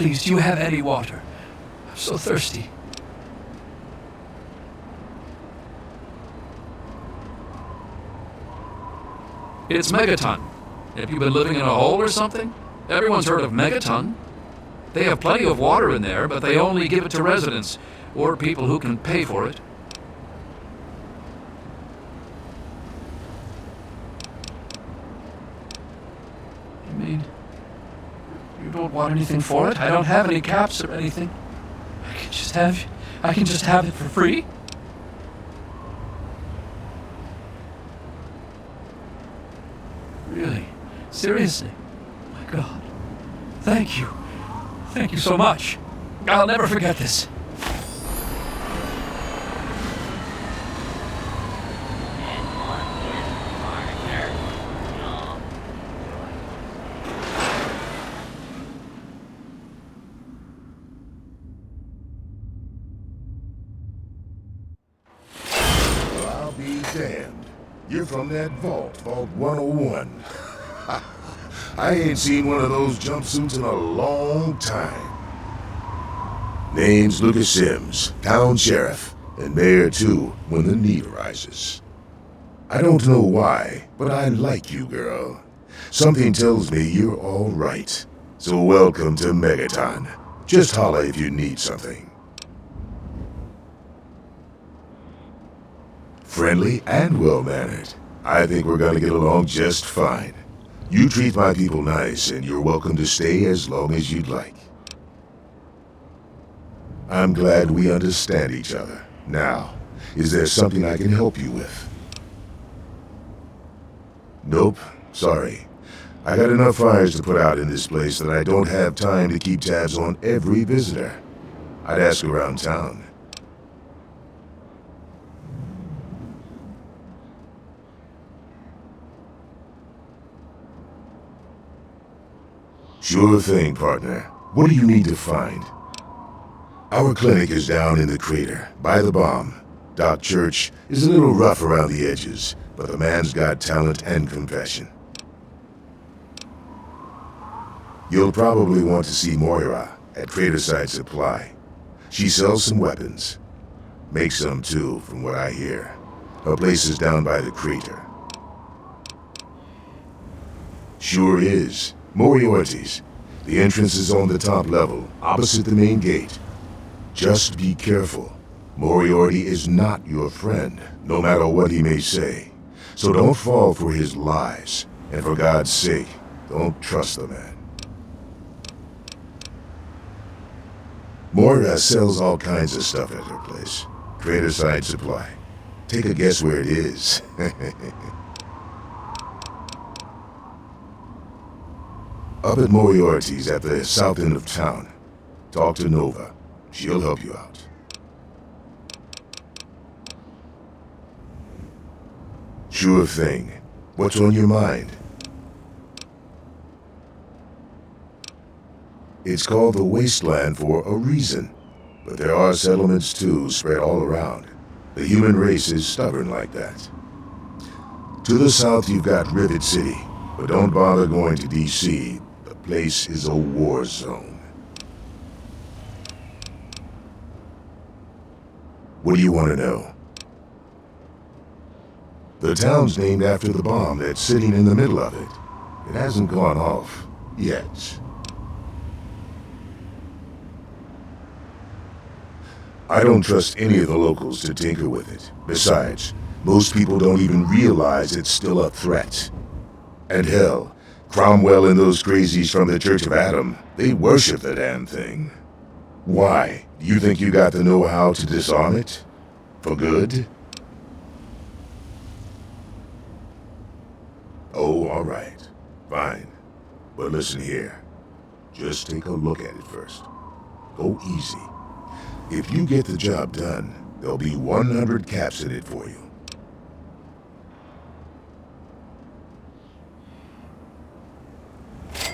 Please, do you have any water? I'm so thirsty. It's Megaton. Have you been living in a hole or something? Everyone's heard of Megaton. They have plenty of water in there, but they only give it to residents or people who can pay for it. You mean you don't want anything for it? I don't have any caps or anything. I can just have it for free? Really? Seriously? My God. Thank you. Thank you so much. I'll never forget this. Well, I'll be damned. You're from that Vault 101. I ain't seen one of those jumpsuits in a long time. Name's Lucas Sims, town sheriff, and mayor too, when the need arises. I don't know why, but I like you, girl. Something tells me you're all right. So welcome to Megaton. Just holla if you need something. Friendly and well-mannered. I think we're gonna get along just fine. You treat my people nice, and you're welcome to stay as long as you'd like. I'm glad we understand each other. Now, is there something I can help you with? Nope, sorry. I got enough fires to put out in this place that I don't have time to keep tabs on every visitor. I'd ask around town. Sure thing, partner. What do you need to find? Our clinic is down in the crater, by the bomb. Doc Church is a little rough around the edges, but the man's got talent and compassion. You'll probably want to see Moira at Craterside Supply. She sells some weapons. Makes some too, from what I hear. Her place is down by the crater. Sure is. Moriarty's. The entrance is on the top level, opposite the main gate. Just be careful. Moriarty is not your friend, no matter what he may say. So don't fall for his lies. And for God's sake, don't trust the man. Moira sells all kinds of stuff at her place. Craterside Supply. Take a guess where it is. Up at Moriarty's at the south end of town. Talk to Nova. She'll help you out. Sure thing. What's on your mind? It's called the Wasteland for a reason. But there are settlements too, spread all around. The human race is stubborn like that. To the south you've got Rivet City, but don't bother going to DC. The place is a war zone. What do you want to know? The town's named after the bomb that's sitting in the middle of it. It hasn't gone off yet. I don't trust any of the locals to tinker with it. Besides, most people don't even realize it's still a threat. And hell, Cromwell and those crazies from the Church of Adam, they worship the damn thing. Why? You think you got the know-how to disarm it? For good? Oh, all right. Fine. But listen here. Just take a look at it first. Go easy. If you get the job done, there'll be 100 caps in it for you.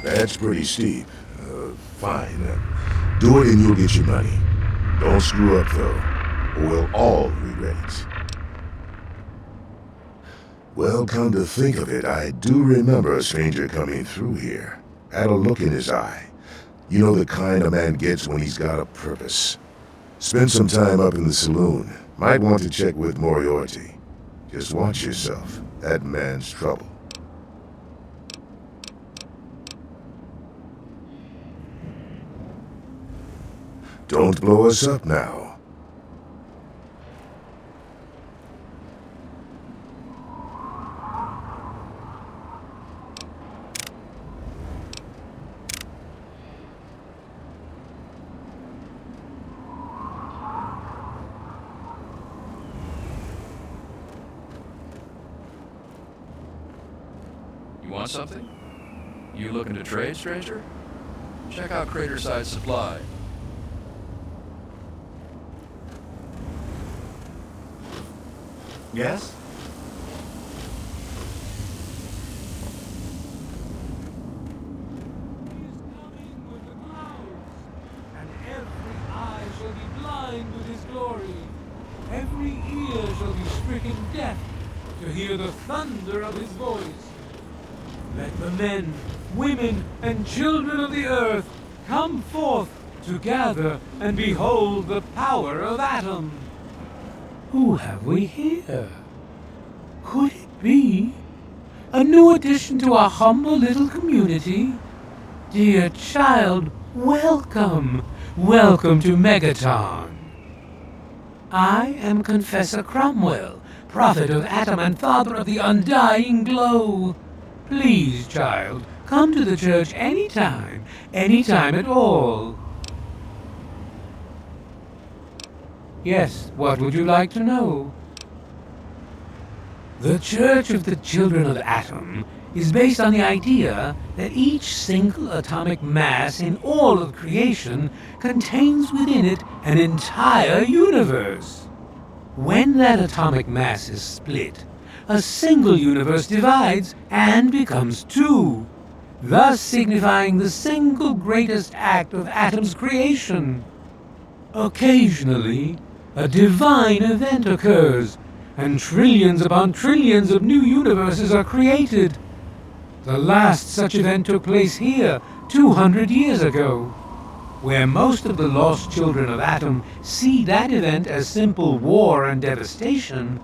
That's pretty steep. Fine. Do it and you'll get your money. Don't screw up, though, or we'll all regret it. Well, come to think of it, I do remember a stranger coming through here. Had a look in his eye. You know the kind a man gets when he's got a purpose. Spend some time up in the saloon. Might want to check with Moriarty. Just watch yourself. That man's trouble. Don't blow us up now. You want something? You looking to trade, stranger? Check out Craterside Supply. Yes? Shall be blind with his glory. Every ear shall be stricken deaf to hear the thunder of his voice. Let the men, women, and children of the earth come forth to gather and behold the power of Atom. Who have we here? Could it be a new addition to our humble little community? Dear child, welcome. Welcome to Megaton. I am Confessor Cromwell, prophet of Atom and father of the undying glow. Please, child, come to the church anytime at all. Yes, what would you like to know? The Church of the Children of Atom is based on the idea that each single atomic mass in all of creation contains within it an entire universe. When that atomic mass is split, a single universe divides and becomes two, thus signifying the single greatest act of Atom's creation. Occasionally, a divine event occurs, and trillions upon trillions of new universes are created. The last such event took place here 200 years ago. Where most of the lost children of Atom see that event as simple war and devastation,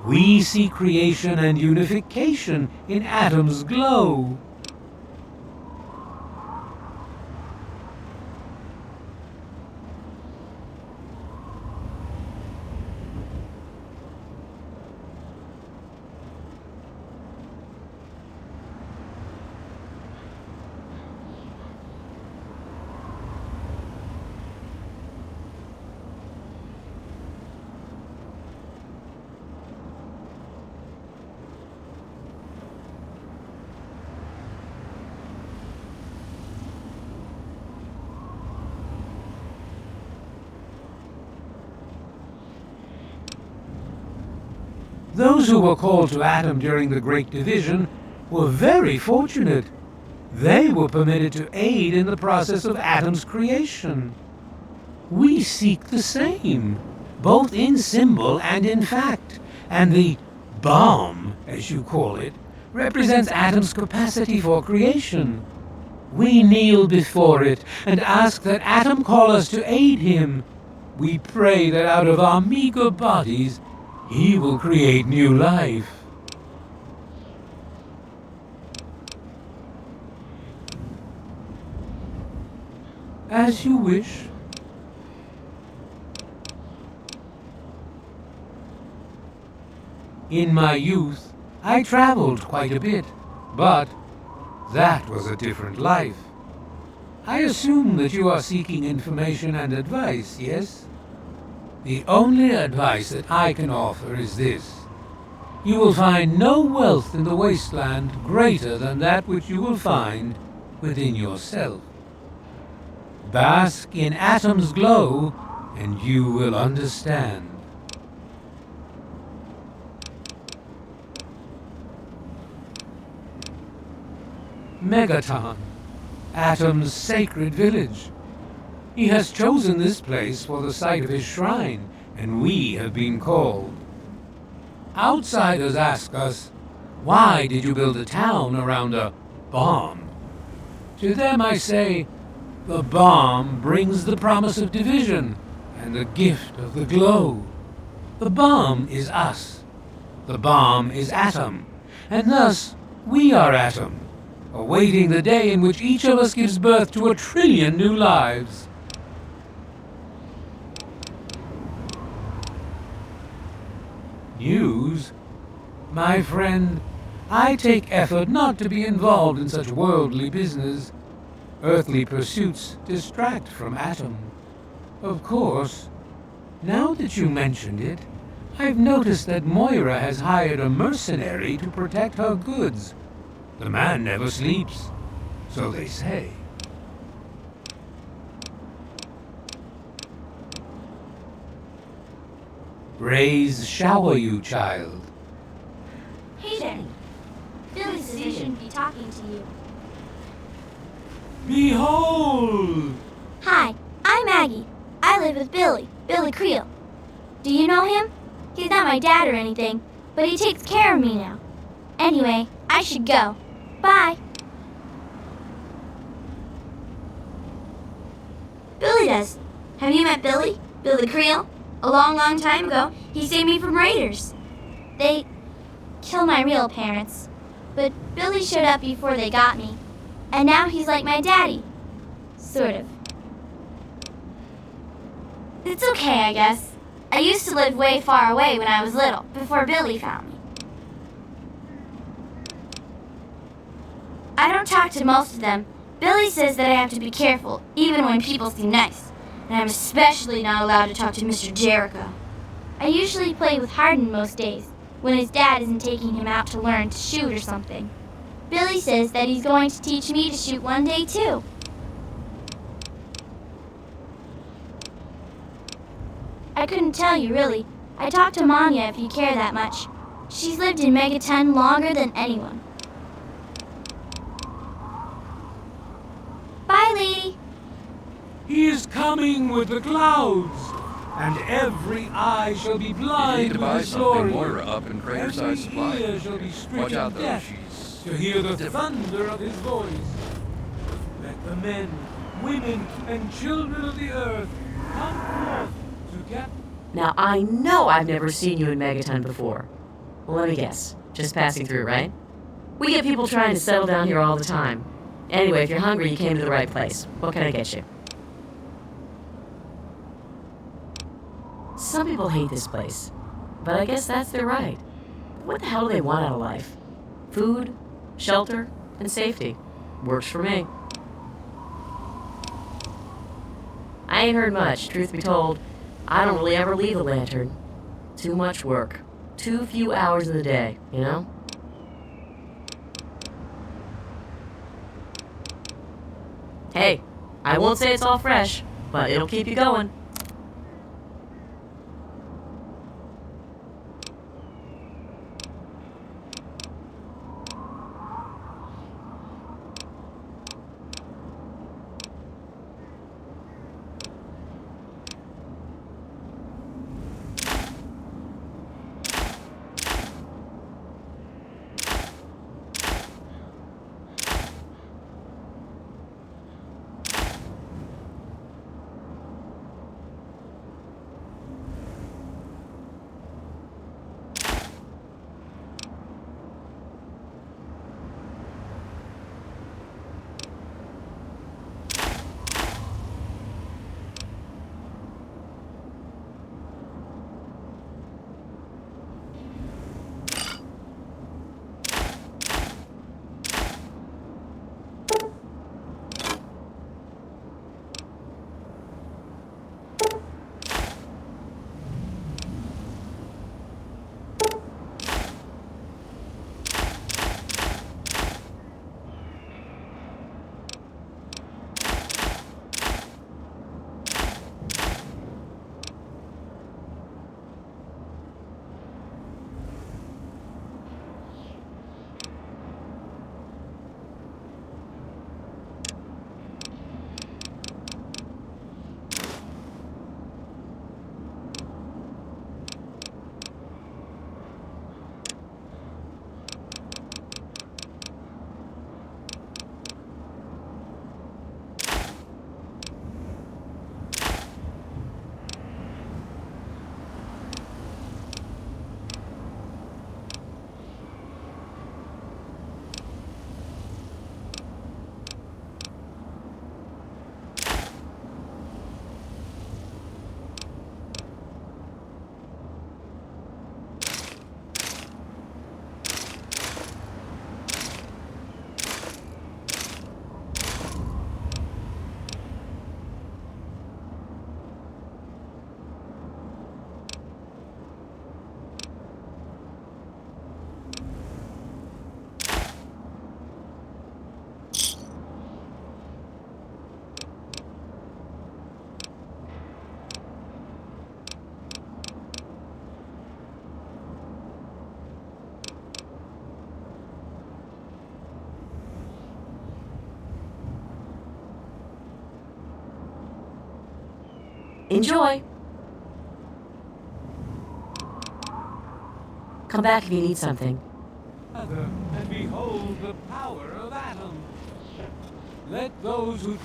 we see creation and unification in Atom's glow. Those who were called to Atom during the Great Division were very fortunate. They were permitted to aid in the process of Atom's creation. We seek the same, both in symbol and in fact, and the bomb, as you call it, represents Atom's capacity for creation. We kneel before it and ask that Atom call us to aid him. We pray that out of our meager bodies, he will create new life. As you wish. In my youth, I traveled quite a bit, but that was a different life. I assume that you are seeking information and advice, yes? The only advice that I can offer is this. You will find no wealth in the wasteland greater than that which you will find within yourself. Bask in Atom's glow, and you will understand. Megaton, Atom's sacred village. He has chosen this place for the site of his shrine, and we have been called. Outsiders ask us, why did you build a town around a bomb? To them I say, The bomb brings the promise of division and the gift of the glow. The bomb is us. The bomb is Atom, and thus we are Atom, awaiting the day in which each of us gives birth to 1,000,000,000,000 new lives. News? My friend, I take effort not to be involved in such worldly business. Earthly pursuits distract from Atom. Of course, now that you mentioned it, I've noticed that Moira has hired a mercenary to protect her goods. The man never sleeps, so they say. Raise shower you, child. Hey there. Billy says he shouldn't be talking to you. Behold! Hi, I'm Maggie. I live with Billy Creel. Do you know him? He's not my dad or anything, but he takes care of me now. Anyway, I should go. Bye. Billy does. Have you met Billy? Billy Creel? A long time ago, he saved me from raiders. They killed my real parents, but Billy showed up before they got me, and now he's like my daddy. Sort of. It's okay, I guess. I used to live way far away when I was little, before Billy found me. I don't talk to most of them. Billy says that I have to be careful, even when people seem nice. And I'm especially not allowed to talk to Mr. Jericho. I usually play with Hardin most days, when his dad isn't taking him out to learn to shoot or something. Billy says that he's going to teach me to shoot one day too. I couldn't tell you, really. I talked to Manya if you care that much. She's lived in Megaton longer than anyone. Bye, lady. He is coming with the clouds, and every eye shall be You need blind to with buy his something, glory. Moira up in Crater Side Every Supply. ear shall be Watch stricken out though, deaf she's to hear the different. thunder of his voice. Let the men, women, and children of the earth come forth to get... Now, I know I've never seen you in Megaton before. Well, let me guess. Just passing through, right? We get people trying to settle down here all the time. Anyway, if you're hungry, you came to the right place. What can I get you? Some people hate this place, but I guess that's their right. What the hell do they want out of life? Food, shelter, and safety. Works for me. I ain't heard much, truth be told. I don't really ever leave the lantern. Too much work. Too few hours in the day, you know? Hey, I won't say it's all fresh, but it'll keep you going. Enjoy! Come back if you need something. Gather and behold the power of Atom. Let those who...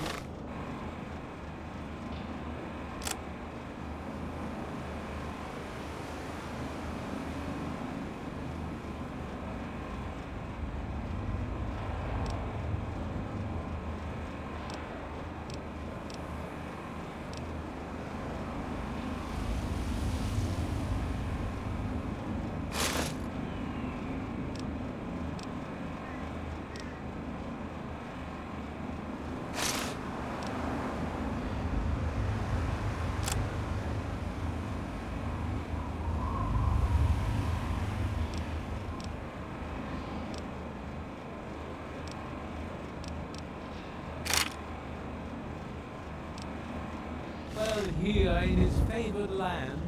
Well, here in his favored land,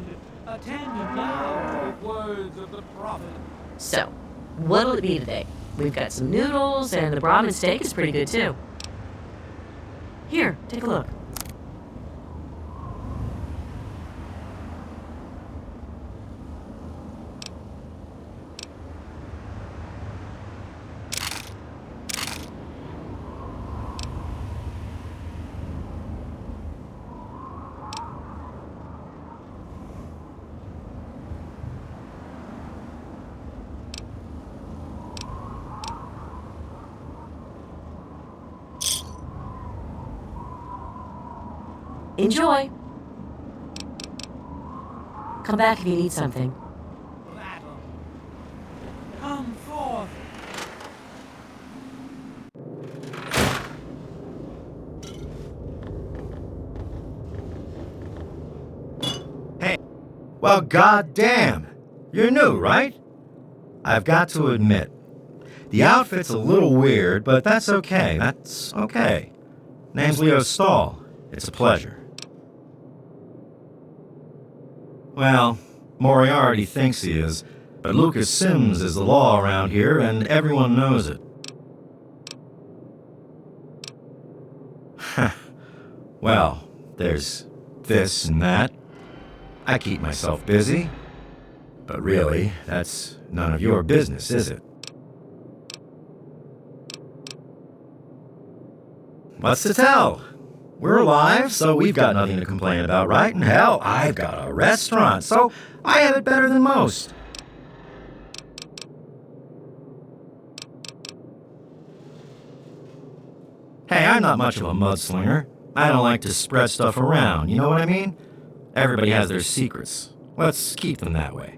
attend now to the words of the prophet. So, what'll it be today? We've got some noodles, and the Brahmin steak is pretty good too. Here, take a look. Enjoy! Come back if you need something. Atom, come forth. Well, goddamn! You're new, right? I've got to admit, the outfit's a little weird, but that's okay. That's okay. Name's Leo Stahl. It's a pleasure. Well, Moriarty thinks he is, but Lucas Sims is the law around here, and everyone knows it. Well, there's this and that. I keep myself busy. But really, that's none of your business, is it? What's to tell? We're alive, so we've got nothing to complain about, right? And hell, I've got a restaurant, so I have it better than most. Hey, I'm not much of a mudslinger. I don't like to spread stuff around, you know what I mean? Everybody has their secrets. Let's keep them that way.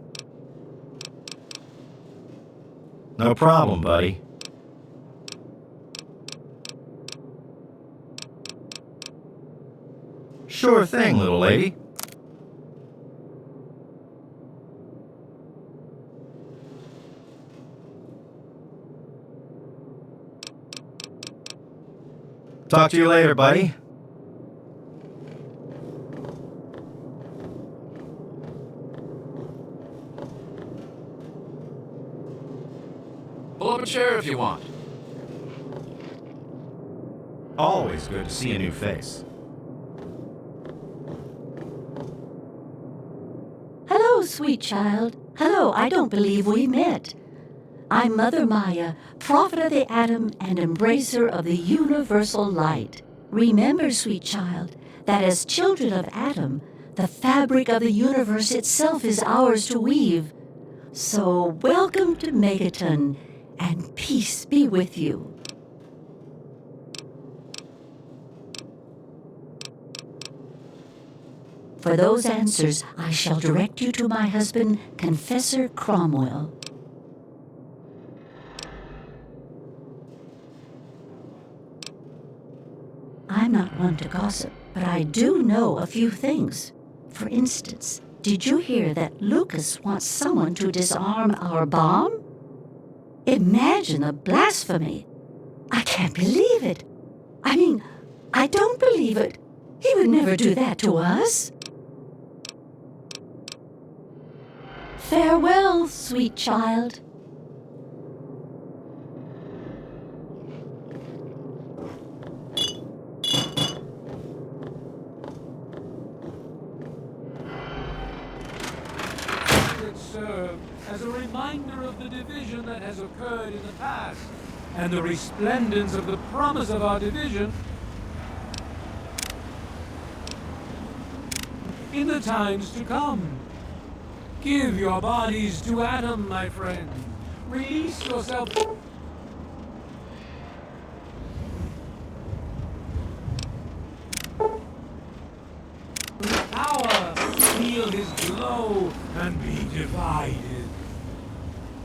No problem, buddy. Sure thing, little lady. Talk to you later, buddy. Pull up a chair if you want. Always good to see a new face. Hello, sweet child. Hello, I don't believe we met. I'm Mother Maya, prophet of the atom and embracer of the universal light. Remember, sweet child, that as children of atom, the fabric of the universe itself is ours to weave. So welcome to Megaton, and peace be with you. For those answers, I shall direct you to my husband, Confessor Cromwell. I'm not one to gossip, but I do know a few things. For instance, did you hear that Lucas wants someone to disarm our bomb? Imagine the blasphemy! I can't believe it. I mean, I don't believe it. He would never do that to us. Farewell, sweet child. serve as a reminder of the division that has occurred in the past, and the resplendence of the promise of our division in the times to come. Give your bodies to Adam, my friend. Release yourself. Power, feel his glow, and be divided.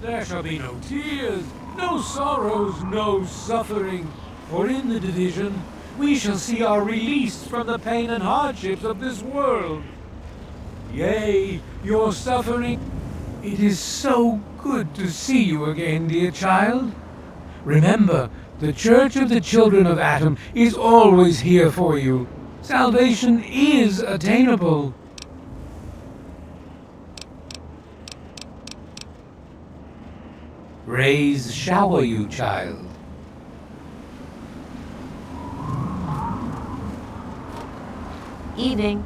There shall be no tears, no sorrows, no suffering, for in the division we shall see our release from the pain and hardships of this world. Yea, your suffering. It is so good to see you again, dear child. Remember, the Church of the Children of Atom is always here for you. Salvation is attainable. Rays shower you, child. Evening.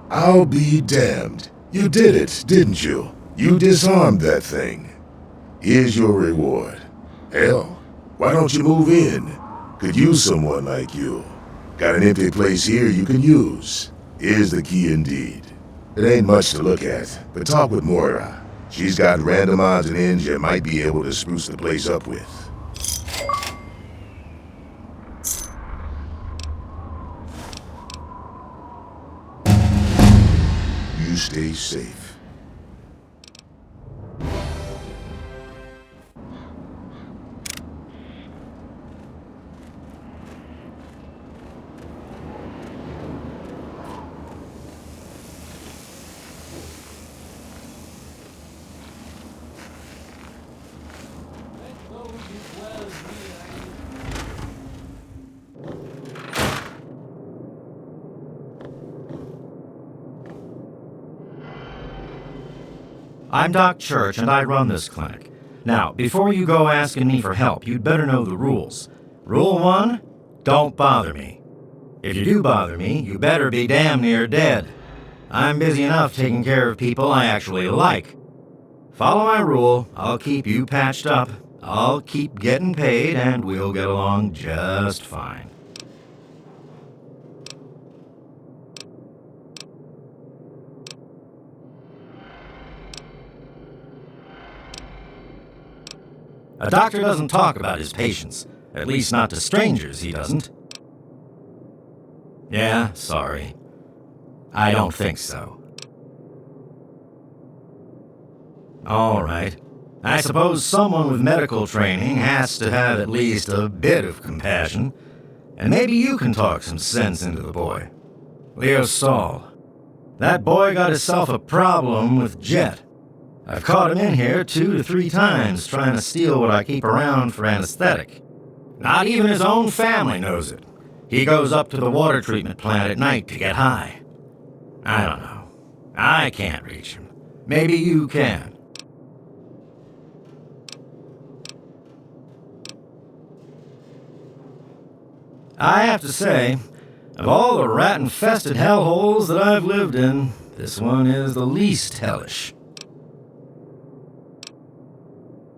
I'll be damned. You did it, didn't you? You disarmed that thing. Here's your reward. Hell, why don't you move in? Could use someone like you. Got an empty place here you can use. Here's the key indeed. It ain't much to look at, but talk with Moira. She's got random odds and ends you might be able to spruce the place up with. You stay safe. I'm Doc Church, and I run this clinic. Now, before you go asking me for help, you'd better know the rules. Rule 1, don't bother me. If you do bother me, you better be damn near dead. I'm busy enough taking care of people I actually like. Follow my rule, I'll keep you patched up, I'll keep getting paid, and we'll get along just fine. A doctor doesn't talk about his patients. At least not to strangers, he doesn't. Yeah, sorry. I don't think so. All right. I suppose someone with medical training has to have at least a bit of compassion. And maybe you can talk some sense into the boy. Leo Stahl. That boy got himself a problem with Jet. I've caught him in here 2 to 3 times trying to steal what I keep around for anesthetic. Not even his own family knows it. He goes up to the water treatment plant at night to get high. I don't know. I can't reach him. Maybe you can. I have to say, of all the rat-infested hellholes that I've lived in, this one is the least hellish.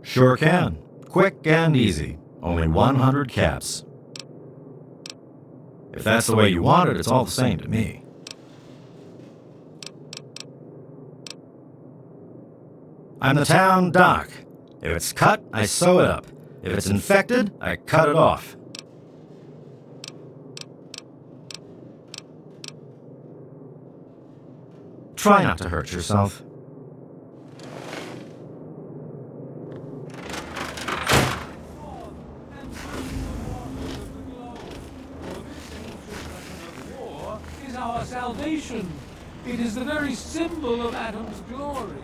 Sure can. Quick and easy. Only 100 caps. If that's the way you want it, it's all the same to me. I'm the town doc. If it's cut, I sew it up. If it's infected, I cut it off. Try not to hurt yourself. Our salvation. It is the very symbol of Atom's glory.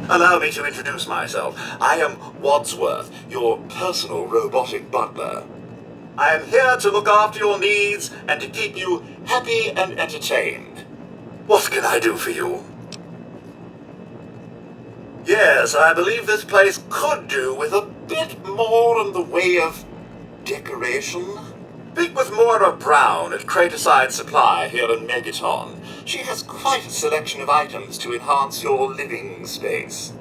Allow me to introduce myself. I am Wadsworth, your personal robotic butler. I am here to look after your needs and to keep you happy and entertained. What can I do for you? Yes, I believe this place could do with a bit more in the way of decoration. Speak with Moira Brown at Craterside Supply here in Megaton. She has quite a selection of items to enhance your living space.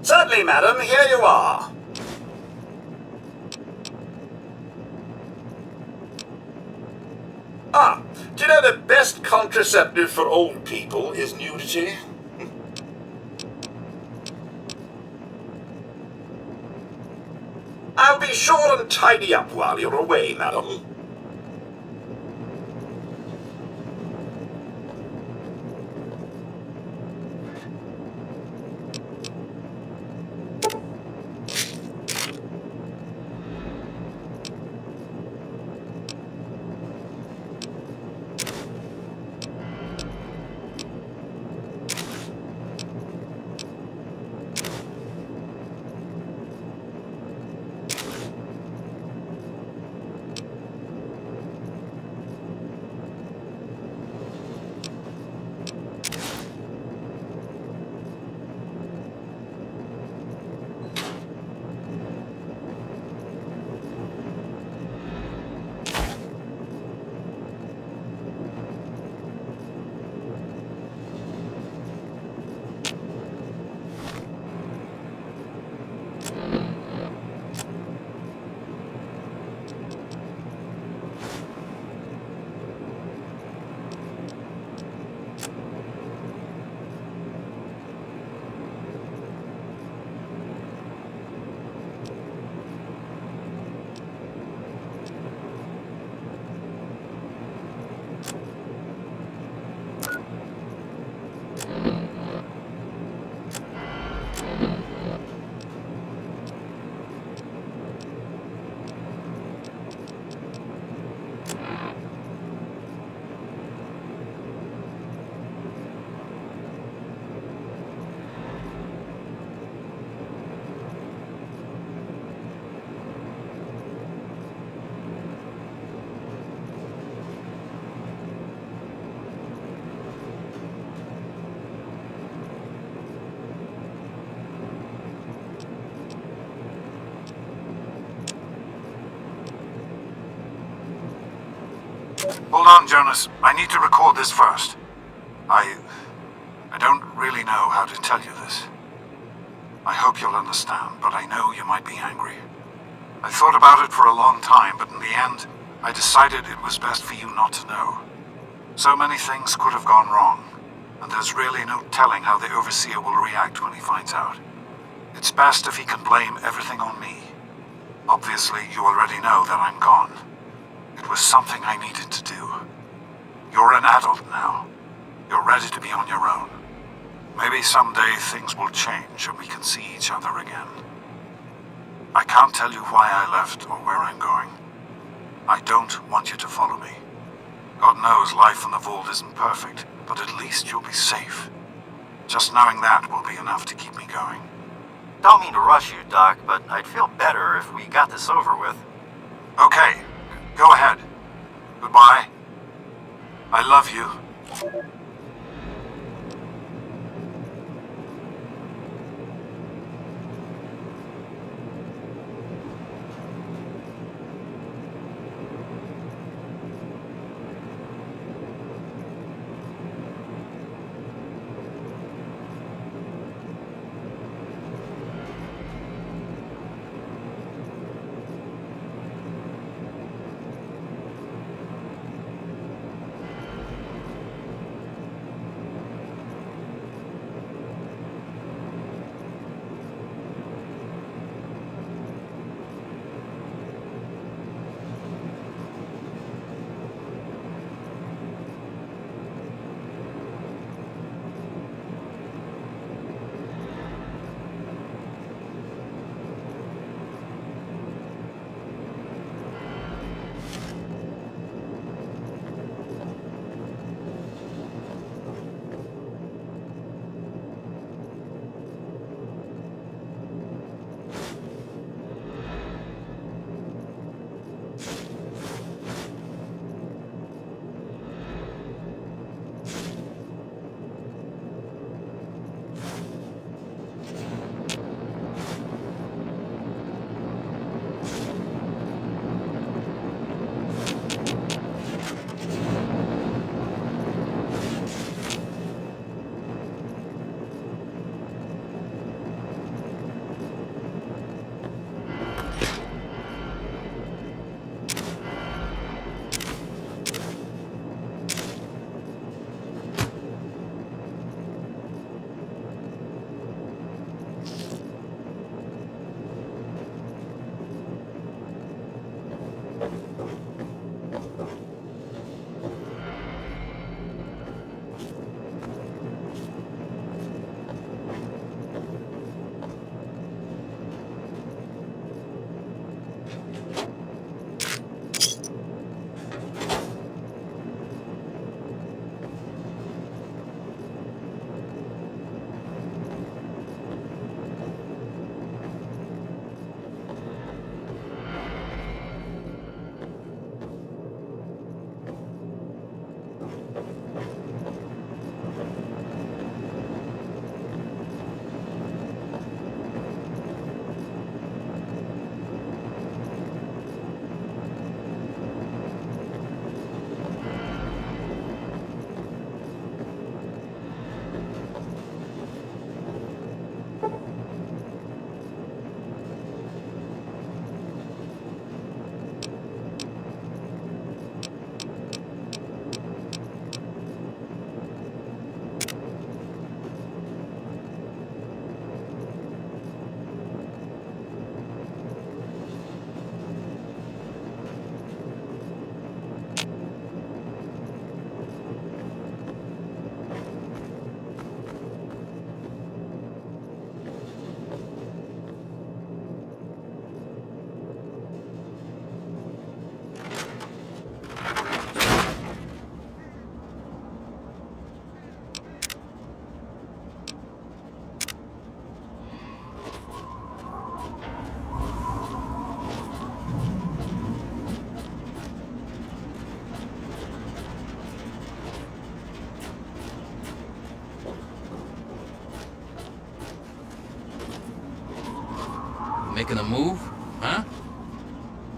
Certainly, madam, here you are. Ah, do you know the best contraceptive for old people is nudity? I'll be sure and tidy up while you're away, madam. Hold on, Jonas. I need to record this first. I don't really know how to tell you this. I hope you'll understand, but I know you might be angry. I thought about it for a long time, but in the end, I decided it was best for you not to know. So many things could have gone wrong, and there's really no telling how the Overseer will react when he finds out. It's best if he can blame everything on me. Obviously, you already know that I'm gone. It was something I needed to do. You're an adult now. You're ready to be on your own. Maybe someday things will change and we can see each other again. I can't tell you why I left or where I'm going. I don't want you to follow me. God knows life in the vault isn't perfect, but at least you'll be safe. Just knowing that will be enough to keep me going. Don't mean to rush you, Doc, but I'd feel better if we got this over with. Okay, go ahead. Goodbye. I love you. making a move? Huh?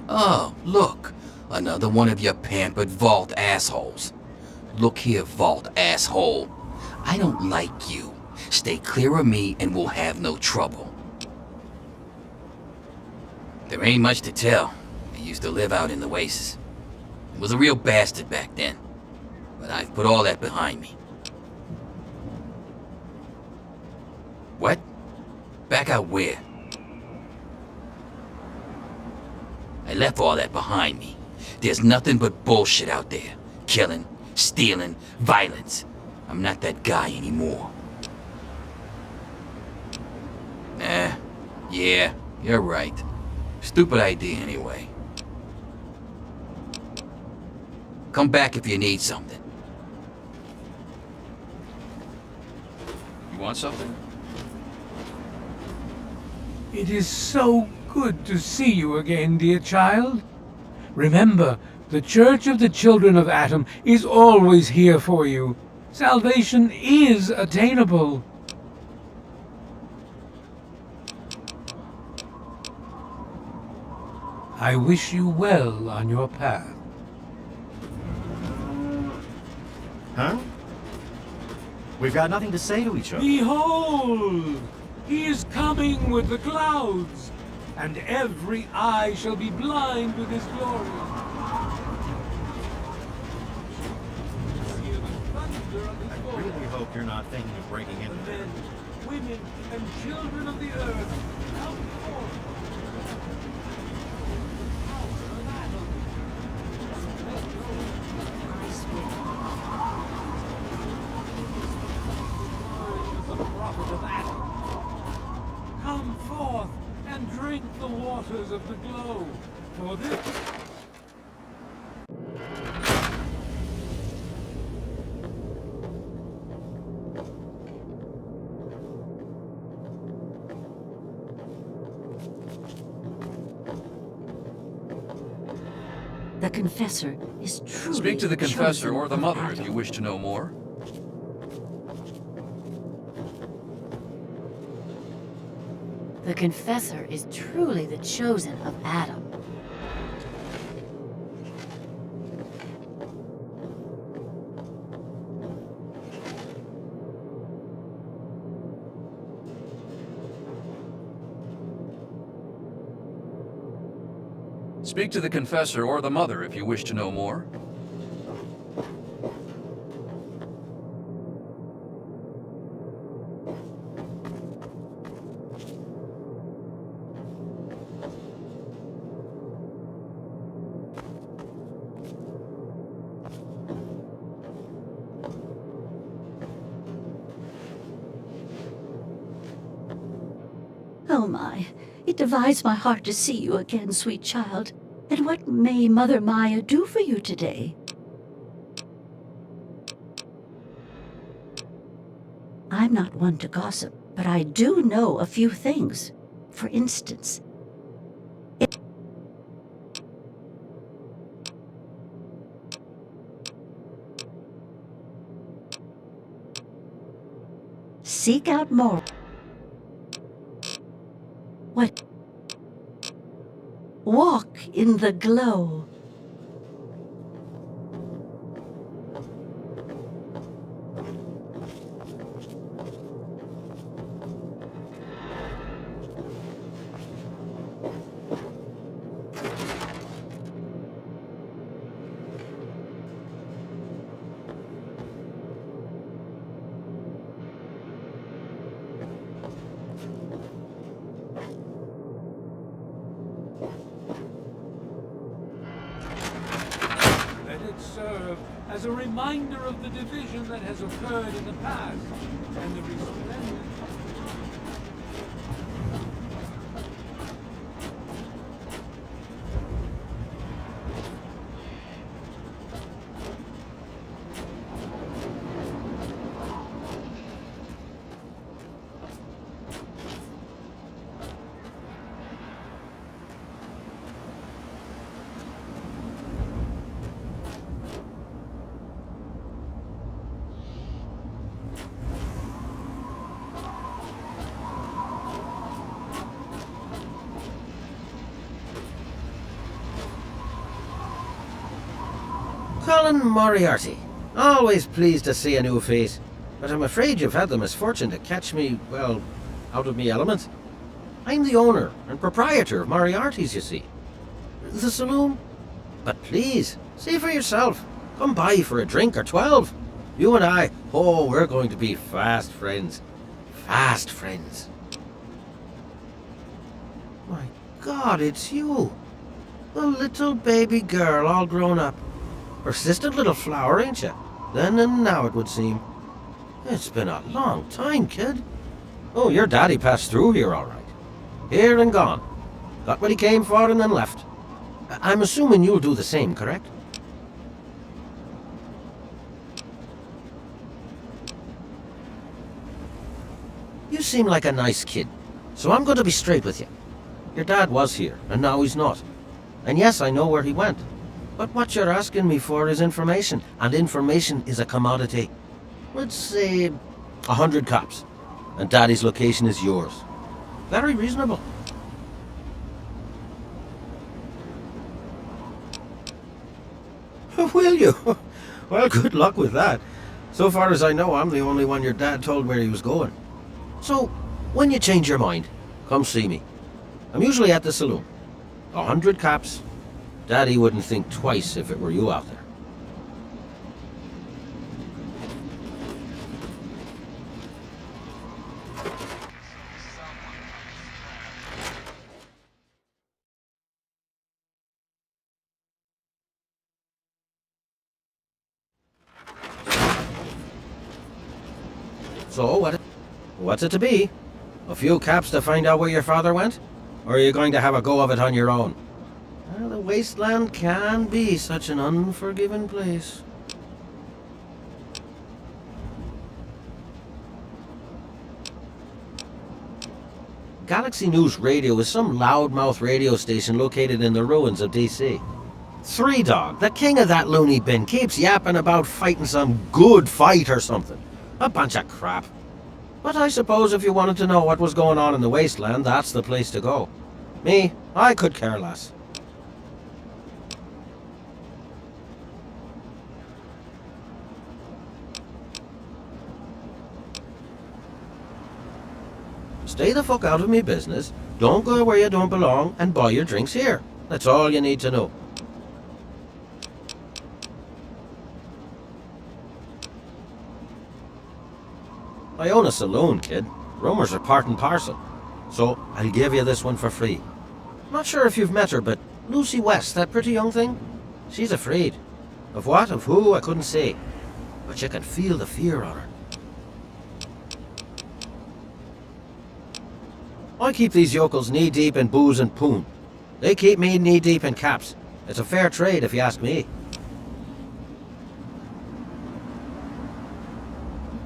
Oh, look. Another one of your pampered vault assholes. Look here, vault asshole. I don't like you. Stay clear of me and we'll have no trouble. There ain't much to tell. I used to live out in the wastes. I was a real bastard back then. But I've put all that behind me. What? Back out where? I left all that behind me. There's nothing but bullshit out there. Killing, stealing, violence. I'm not that guy anymore. Yeah, you're right. Stupid idea anyway. Come back if you need something. You want something? It is so good to see you again, dear child. Remember, the Church of the Children of Atom is always here for you. Salvation is attainable. I wish you well on your path. Huh? We've got nothing to say to each other. Behold! He is coming with the clouds, and every eye shall be blind with his glory. Hear the thunder of his I voice. really hope you're not thinking of breaking into The there. men, women, and children of the earth come forth. Come forth and drink the waters of the glow, for this... The confessor is truly Speak to the confessor chosen or the of mother if Adam. you wish to know more. The confessor is truly the chosen of Adam. Speak to the confessor or the mother if you wish to know more. Oh my, it divides my heart to see you again, sweet child. And what may Mother Maya do for you today? I'm not one to gossip, but I do know a few things. For instance, seek out more. What? Walk in the glow. Let it serve as a reminder of the division that has occurred in the past, and the resplendent... Colin Moriarty. Always pleased to see a new face. But I'm afraid you've had the misfortune to catch me, well, out of me element. I'm the owner and proprietor of Moriarty's, you see. The saloon? But please, see for yourself. Come by for a drink or 12. You and I, oh, we're going to be fast friends. Fast friends. My God, it's you. The little baby girl all grown up. Persistent little flower, ain't you? Then and now, it would seem. It's been a long time, kid. Oh, your daddy passed through here all right. Here and gone. Got what he came for and then left. I'm assuming you'll do the same, correct? You seem like a nice kid, so I'm going to be straight with you. Your dad was here, and now he's not. And yes, I know where he went. But what you're asking me for is information, and information is a commodity. Let's say 100 cops, and Daddy's location is yours. Very reasonable. Will you? Well, good luck with that. So far as I know, I'm the only one your dad told where he was going. So, when you change your mind, come see me. I'm usually at the saloon. 100 cops. Daddy wouldn't think twice if it were you out there. So, what's it to be? A few caps to find out where your father went? Or are you going to have a go of it on your own? Well, the wasteland can be such an unforgiving place. Galaxy News Radio is some loudmouth radio station located in the ruins of DC. Three Dog, the king of that loony bin, keeps yapping about fighting some good fight or something. A bunch of crap. But I suppose if you wanted to know what was going on in the wasteland, that's the place to go. Me, I could care less. Stay the fuck out of me business, don't go where you don't belong, and buy your drinks here. That's all you need to know. I own a saloon, kid. Rumors are part and parcel. So, I'll give you this one for free. Not sure if you've met her, but Lucy West, that pretty young thing? She's afraid. Of what, of who, I couldn't say. But you can feel the fear on her. I keep these yokels knee-deep in booze and poon. They keep me knee-deep in caps. It's a fair trade, if you ask me.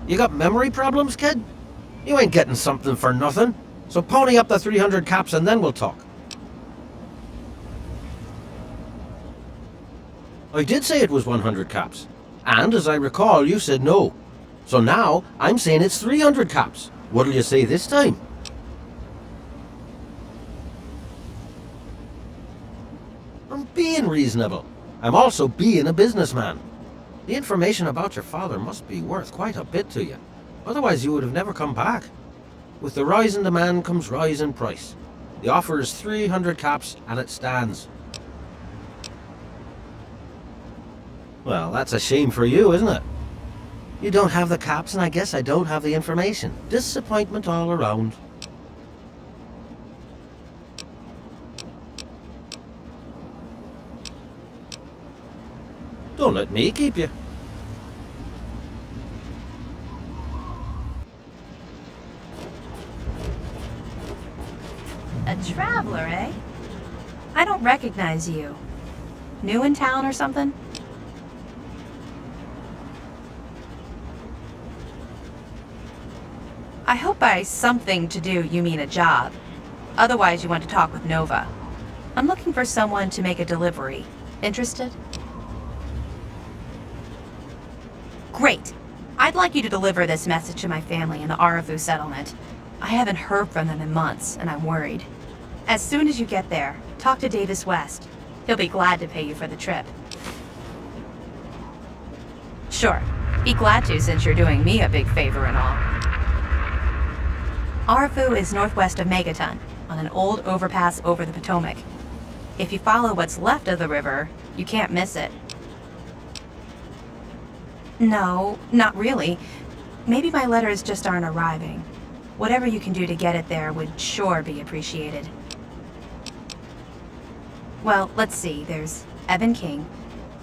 You got memory problems, kid? You ain't getting something for nothing. So pony up the 300 caps and then we'll talk. I did say it was 100 caps. And as I recall, you said no. So now, I'm saying it's 300 caps. What'll you say this time? I'm being reasonable. I'm also being a businessman. The information about your father must be worth quite a bit to you. Otherwise you would have never come back. With the rise in demand comes rise in price. The offer is 300 caps and it stands. Well, that's a shame for you, isn't it? You don't have the caps and I guess I don't have the information. Disappointment all around. Don't let me keep you. A traveler, eh? I don't recognize you. New in town or something? I hope by something to do you mean a job. Otherwise you want to talk with Nova. I'm looking for someone to make a delivery. Interested? Great! I'd like you to deliver this message to my family in the Arafu settlement. I haven't heard from them in months, and I'm worried. As soon as you get there, talk to Davis West. He'll be glad to pay you for the trip. Sure. Be glad to since you're doing me a big favor and all. Arfu is northwest of Megaton, on an old overpass over the Potomac. If you follow what's left of the river, you can't miss it. No, not really. Maybe my letters just aren't arriving. Whatever you can do to get it there would sure be appreciated. Well, let's see. There's Evan King.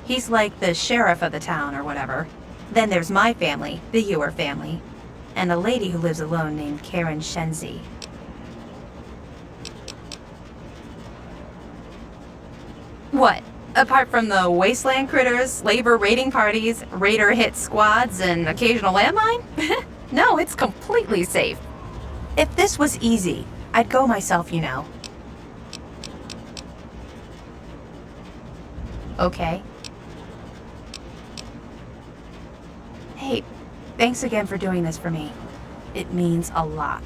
He's like the sheriff of the town or whatever. Then there's my family, the Ewer family, and a lady who lives alone named Karen Shenzi. What? Apart from the wasteland critters, labor raiding parties, raider hit squads, and occasional landmine? No, it's completely safe. If this was easy, I'd go myself, you know. Okay. Hey, thanks again for doing this for me. It means a lot.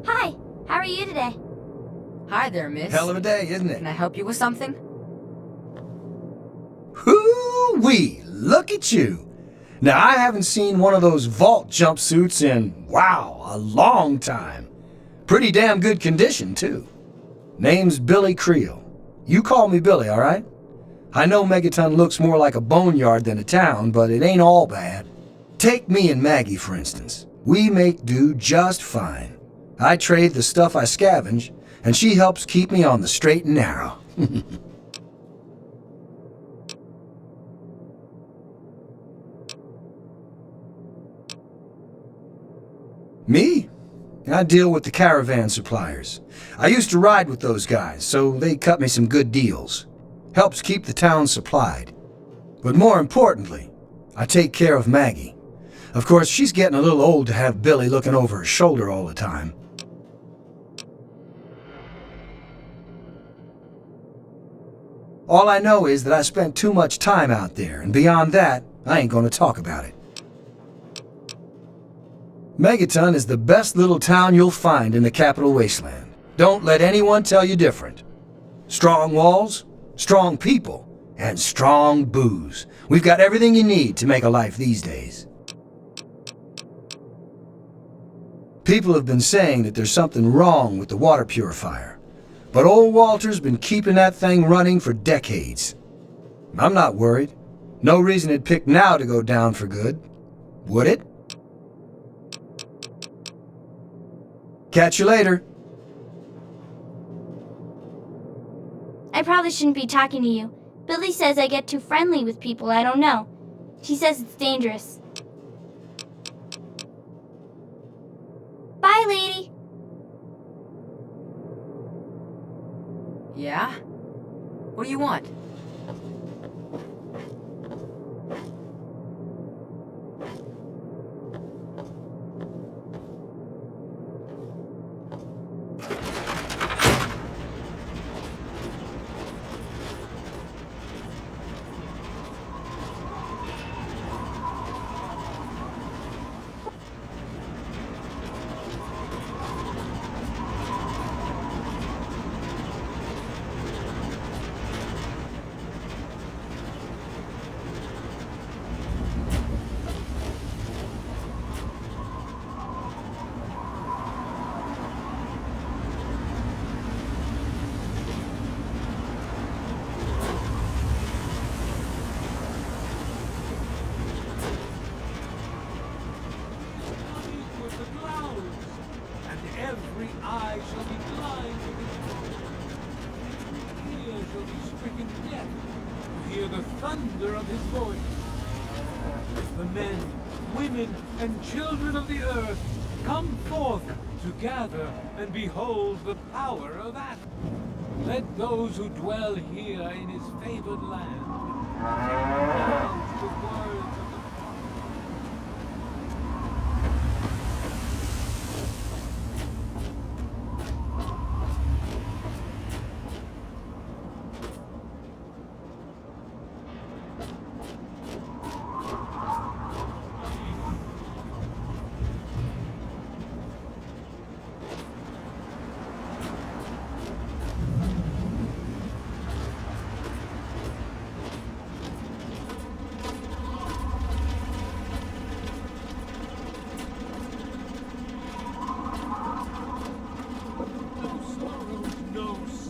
Hi, how are you today? Hi there, miss. Hell of a day, isn't it? Can I help you with something? Hoo-wee! Look at you! Now, I haven't seen one of those vault jumpsuits in, wow, a long time. Pretty damn good condition, too. Name's Billy Creel. You call me Billy, all right? I know Megaton looks more like a boneyard than a town, but it ain't all bad. Take me and Maggie, for instance. We make do just fine. I trade the stuff I scavenge, and she helps keep me on the straight and narrow. Me? I deal with the caravan suppliers. I used to ride with those guys, so they cut me some good deals. Helps keep the town supplied. But more importantly, I take care of Maggie. Of course, she's getting a little old to have Billy looking over her shoulder all the time. All I know is that I spent too much time out there, and beyond that, I ain't gonna talk about it. Megaton is the best little town you'll find in the Capital Wasteland. Don't let anyone tell you different. Strong walls, strong people, and strong booze. We've got everything you need to make a life these days. People have been saying that there's something wrong with the water purifier, but old Walter's been keeping that thing running for decades. I'm not worried. No reason it'd pick now to go down for good, would it? Catch you later. I probably shouldn't be talking to you. Billy says I get too friendly with people I don't know. She says it's dangerous. Bye, lady. Yeah? What do you want? Every eye shall be blind to his voice. Every ear shall be stricken deaf to hear the thunder of his voice. The men, women, and children of the earth come forth to gather and behold the power of Atom. Let those who dwell here in his favored land bow to the words of the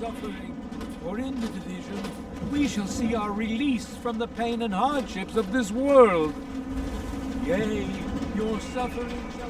suffering, for in the division we shall see our release from the pain and hardships of this world. Yea, your suffering shall...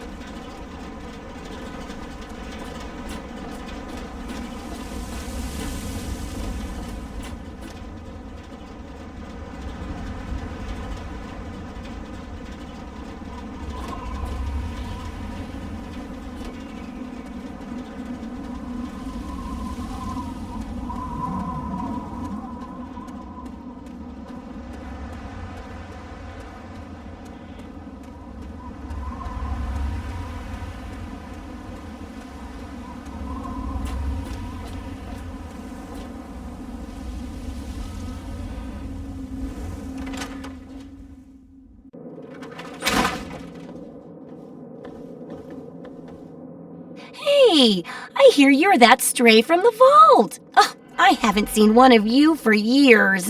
Hey, I hear you're that stray from the vault. Oh, I haven't seen one of you for years.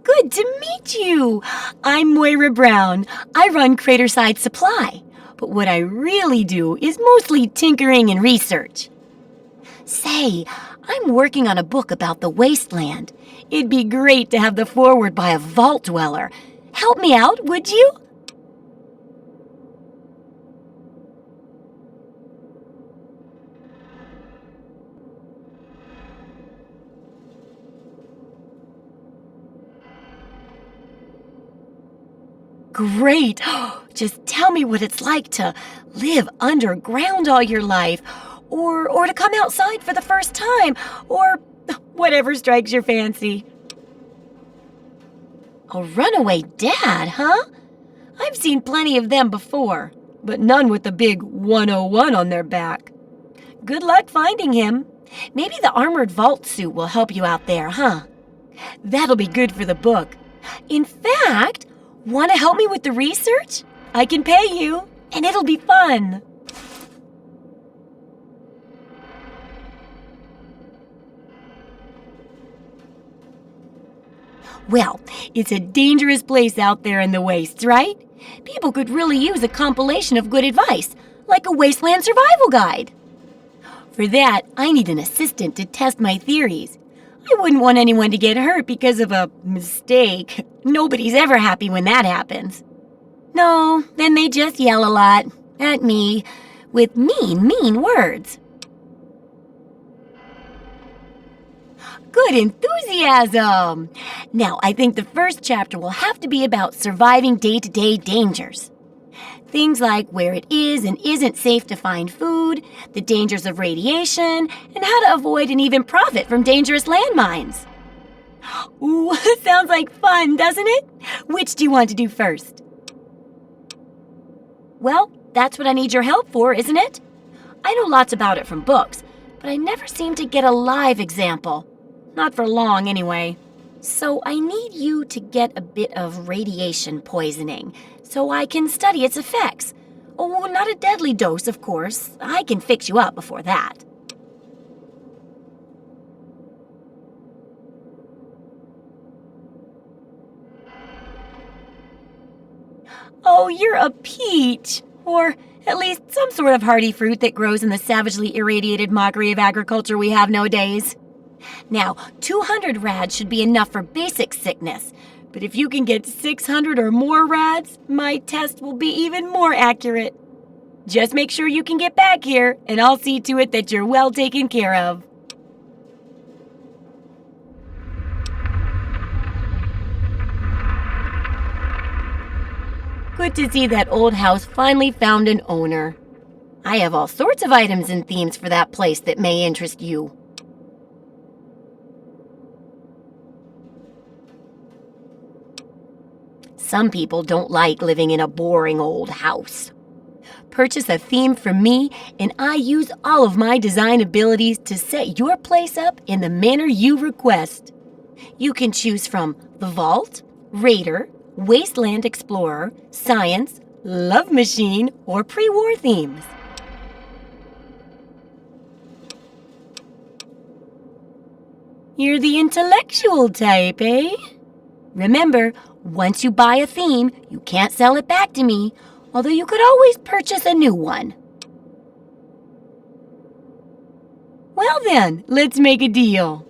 Good to meet you. I'm Moira Brown. I run Craterside Supply, but what I really do is mostly tinkering and research. Say, I'm working on a book about the wasteland. It'd be great to have the foreword by a vault dweller. Help me out, would you? Great! Just tell me what it's like to live underground all your life, or to come outside for the first time, or whatever strikes your fancy. A runaway dad, huh? I've seen plenty of them before, but none with the big 101 on their back. Good luck finding him. Maybe the armored vault suit will help you out there, huh? That'll be good for the book. In fact, want to help me with the research? I can pay you, and it'll be fun. Well, it's a dangerous place out there in the wastes, right? People could really use a compilation of good advice, like a wasteland survival guide. For that, I need an assistant to test my theories. I wouldn't want anyone to get hurt because of a mistake. Nobody's ever happy when that happens. No, then they just yell a lot at me with mean words. Good enthusiasm! Now, I think the first chapter will have to be about surviving day-to-day dangers. Things like where it is and isn't safe to find food, the dangers of radiation, and how to avoid and even profit from dangerous landmines. Ooh, sounds like fun, doesn't it? Which do you want to do first? Well, that's what I need your help for, isn't it? I know lots about it from books, but I never seem to get a live example. Not for long, anyway. So I need you to get a bit of radiation poisoning, so I can study its effects. Oh, not a deadly dose, of course. I can fix you up before that. Oh, you're a peach! Or at least some sort of hardy fruit that grows in the savagely irradiated mockery of agriculture we have nowadays. Now, 200 rads should be enough for basic sickness, but if you can get 600 or more rads, my test will be even more accurate. Just make sure you can get back here, and I'll see to it that you're well taken care of. Good to see that old house finally found an owner. I have all sorts of items and themes for that place that may interest you. Some people don't like living in a boring old house. Purchase a theme from me, and I use all of my design abilities to set your place up in the manner you request. You can choose from the Vault, Raider, Wasteland Explorer, Science, Love Machine, or pre-war themes. You're the intellectual type, eh? Remember, once you buy a theme, you can't sell it back to me, although you could always purchase a new one. Well, Now then, let's make a deal.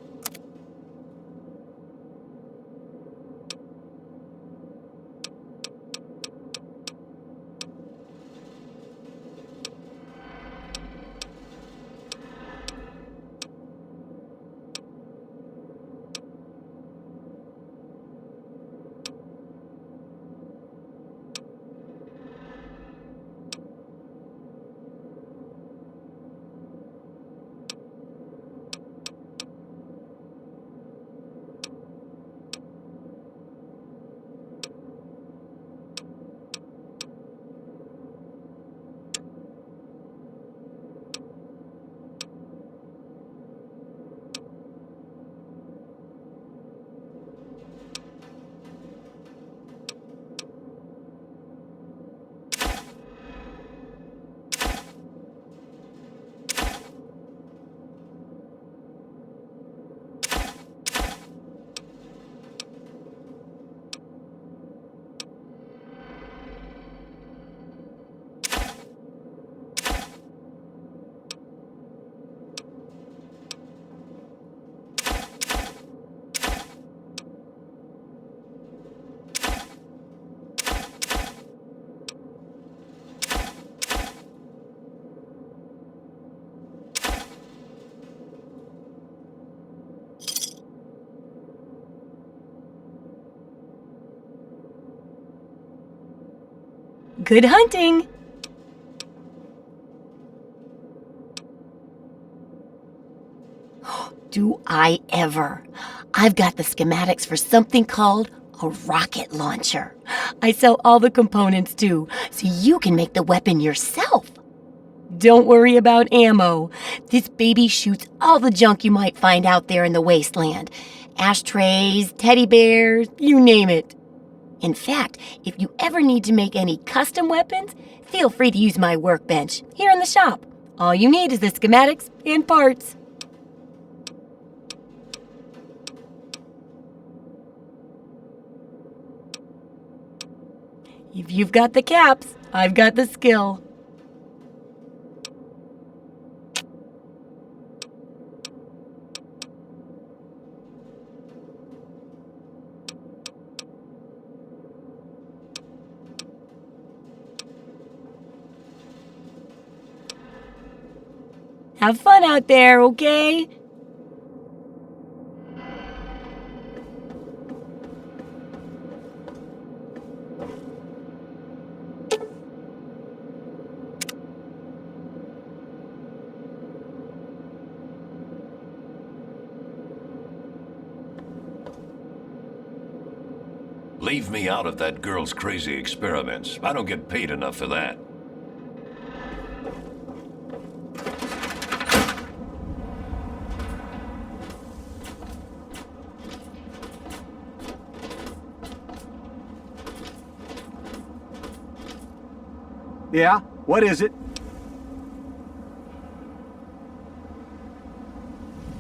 Good hunting! Do I ever! I've got the schematics for something called a rocket launcher. I sell all the components too, so you can make the weapon yourself. Don't worry about ammo. This baby shoots all the junk you might find out there in the wasteland. Ashtrays, teddy bears, you name it. In fact, if you ever need to make any custom weapons, feel free to use my workbench here in the shop. All you need is the schematics and parts. If you've got the caps, I've got the skill. Have fun out there, okay? Leave me out of that girl's crazy experiments. I don't get paid enough for that. Yeah? What is it?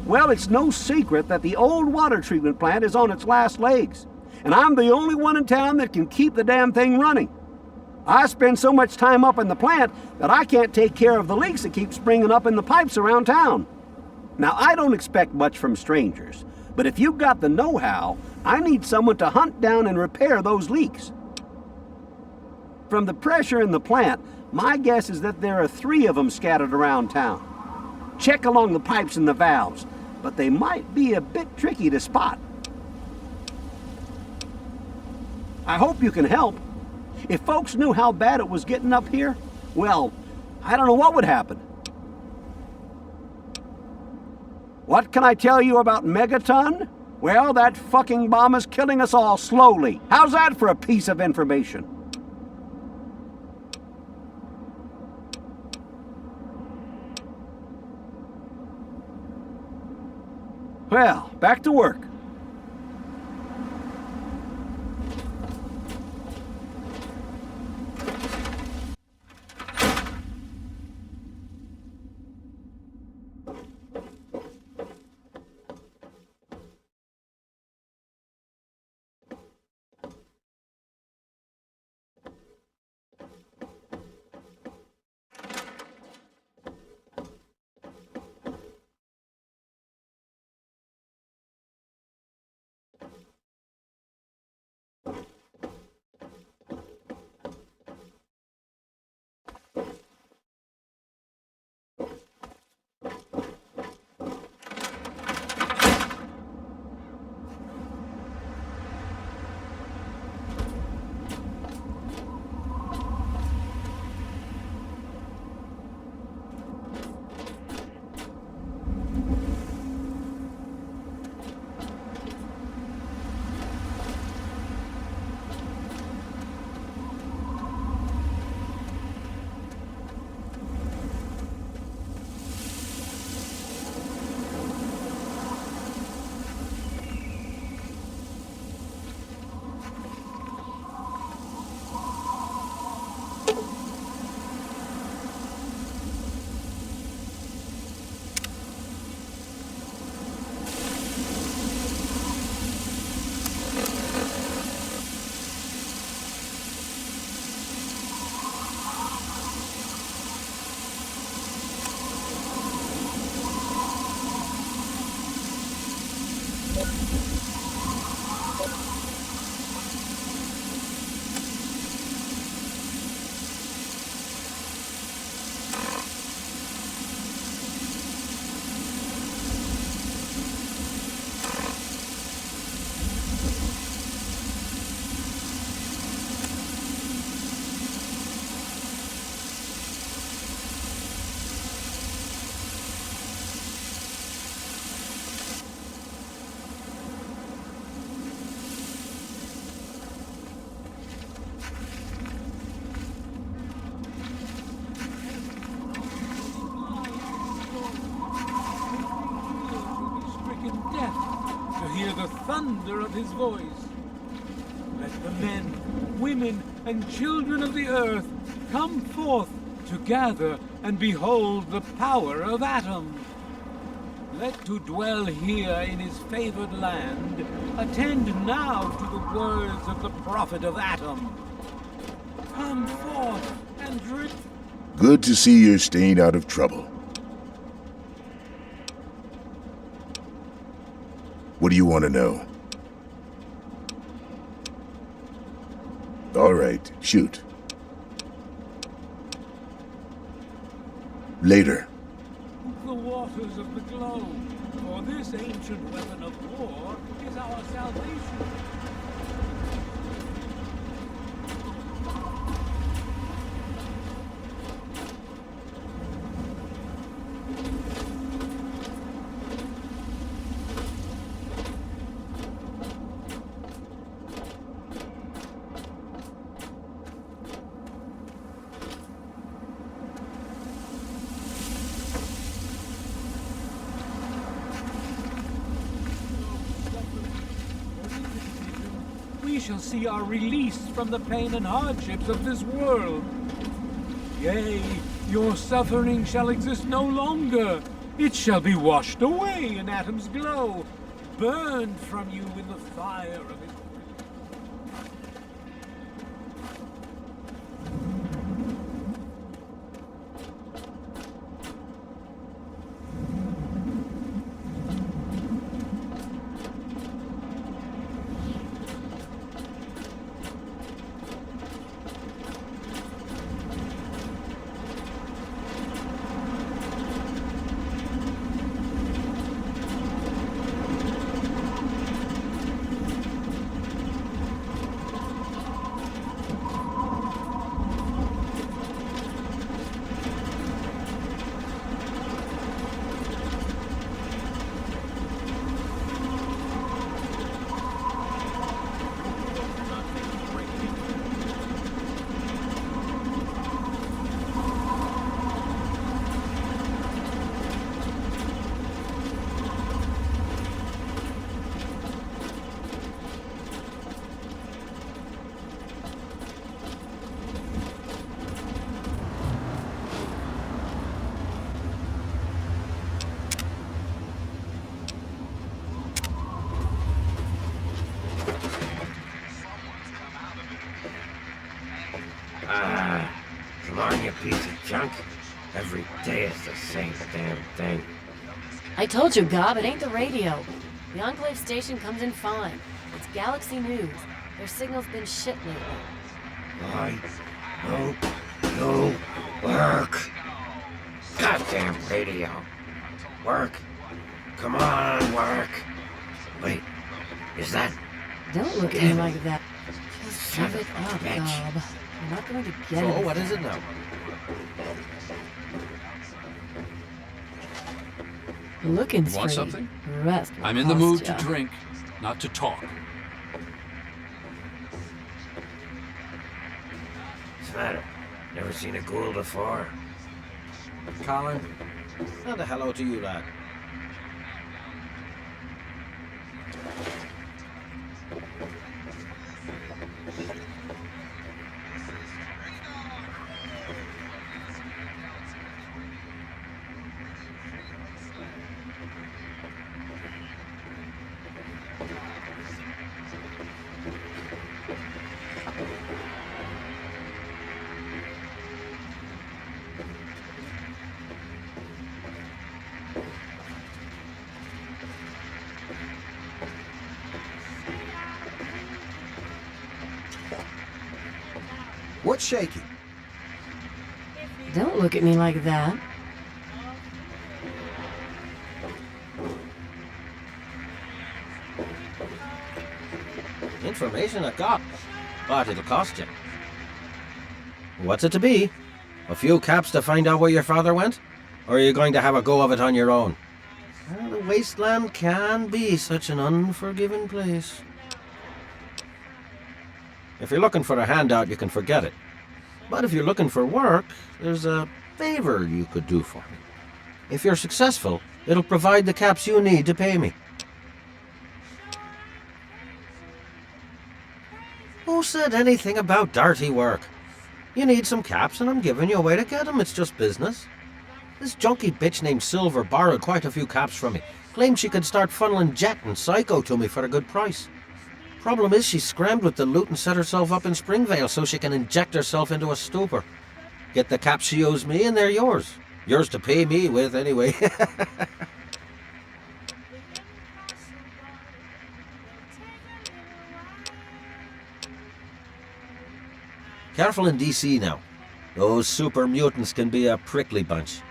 Well, it's no secret that the old water treatment plant is on its last legs. And I'm the only one in town that can keep the damn thing running. I spend so much time up in the plant that I can't take care of the leaks that keep springing up in the pipes around town. Now, I don't expect much from strangers, but if you've got the know-how, I need someone to hunt down and repair those leaks. From the pressure in the plant, my guess is that there are 3 of them scattered around town. Check along the pipes and the valves, but they might be a bit tricky to spot. I hope you can help. If folks knew how bad it was getting up here, well, I don't know what would happen. What can I tell you about Megaton? Well, that fucking bomb is killing us all slowly. How's that for a piece of information? Well, back to work. thunder of his voice. Let the men, women, and children of the earth come forth to gather and behold the power of Atom. Let to dwell here in his favored land attend now to the words of the prophet of Atom. Come forth and drink. Good to see you're staying out of trouble. What do you want to know? All right, shoot. Later. The waters of the globe, for this ancient weapon of war is our salvation. We shall see our release from the pain and hardships of this world. Yea, your suffering shall exist no longer. It shall be washed away in Atom's glow, burned from you in the fire of his... Come on, you piece of junk. Every day is the same damn thing. I told you, Gob, it ain't the radio. The Enclave station comes in fine. It's Galaxy News. Their signal's been shit lately. Why don't you work? Goddamn radio. Work. Come on, work. Wait, is that... Don't look at me like that. Just shove it up, Gob. You're not going to get it. So, what is it now? Looking Want something? Rest I'm in the mood to drink, not to talk. What's the matter? Never seen a ghoul before? Colin? Not a hello to you, lad. What's shaking? Don't look at me like that. Information I got, but it'll cost you. What's it to be? A few caps to find out where your father went? Or are you going to have a go of it on your own? Well, the wasteland can be such an unforgiving place. If you're looking for a handout, you can forget it. But if you're looking for work, there's a favor you could do for me. If you're successful, it'll provide the caps you need to pay me. Who said anything about dirty work? You need some caps and I'm giving you a way to get them. It's just business. This junky bitch named Silver borrowed quite a few caps from me. Claimed she could start funneling Jet and Psycho to me for a good price. Problem is she scrammed with the loot and set herself up in Springvale so she can inject herself into a stupor. Get the caps she owes me and they're yours. Yours to pay me with anyway. Careful in DC now. Those super mutants can be a prickly bunch.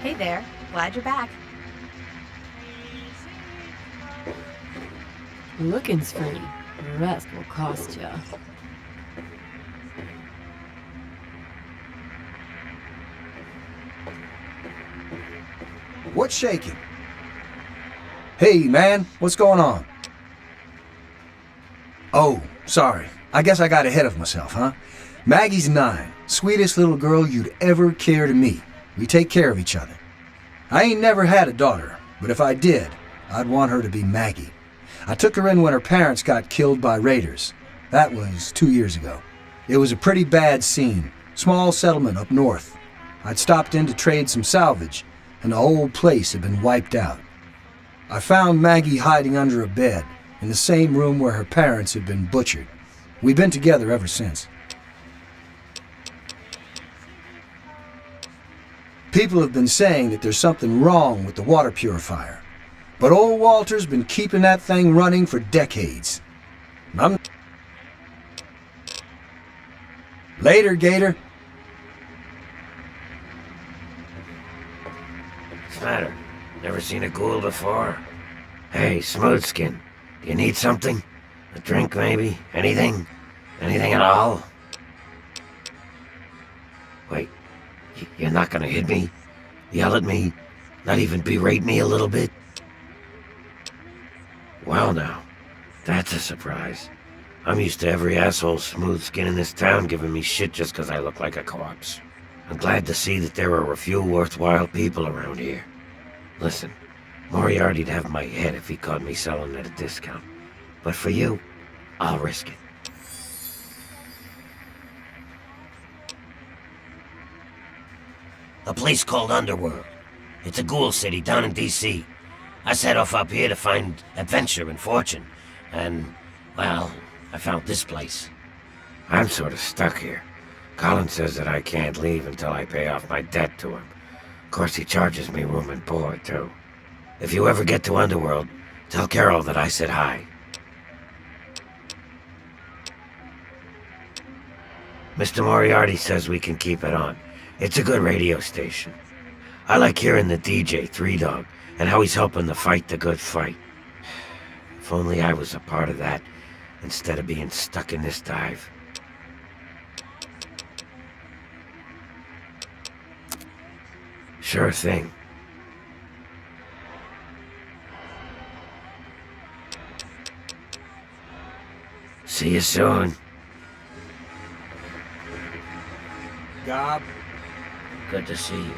Hey there. Glad you're back. Looking's free. The rest will cost ya. What's shaking? Hey, man, what's going on? Oh, sorry. I guess I got ahead of myself, huh? Maggie's 9. Sweetest little girl you'd ever care to meet. We take care of each other. I ain't never had a daughter, but if I did, I'd want her to be Maggie. I took her in when her parents got killed by raiders. That was 2 years ago. It was a pretty bad scene. Small settlement up north. I'd stopped in to trade some salvage, and the whole place had been wiped out. I found Maggie hiding under a bed, in the same room where her parents had been butchered. We've been together ever since. People have been saying that there's something wrong with the water purifier, but old Walter's been keeping that thing running for decades. Later, Gator. What's the matter? Never seen a ghoul before? Hey, Smoothskin, do you need something? A drink, maybe? Anything? Anything at all? Wait, you're not gonna hit me? Yell at me? Not even berate me a little bit? Well now, that's a surprise. I'm used to every asshole Smoothskin in this town giving me shit just 'cause I look like a corpse. I'm glad to see that there are a few worthwhile people around here. Listen, Moriarty'd have my head if he caught me selling at a discount. But for you, I'll risk it. A place called Underworld. It's a ghoul city down in DC. I set off up here to find adventure and fortune. And, well, I found this place. I'm sort of stuck here. Colin says that I can't leave until I pay off my debt to him. Of course, he charges me room and board, too. If you ever get to Underworld, tell Carol that I said hi. Mr. Moriarty says we can keep it on. It's a good radio station. I like hearing the DJ, Three Dog, and how he's helping to fight the good fight. If only I was a part of that, instead of being stuck in this dive. Sure thing. See you soon. Gob. Good to see you.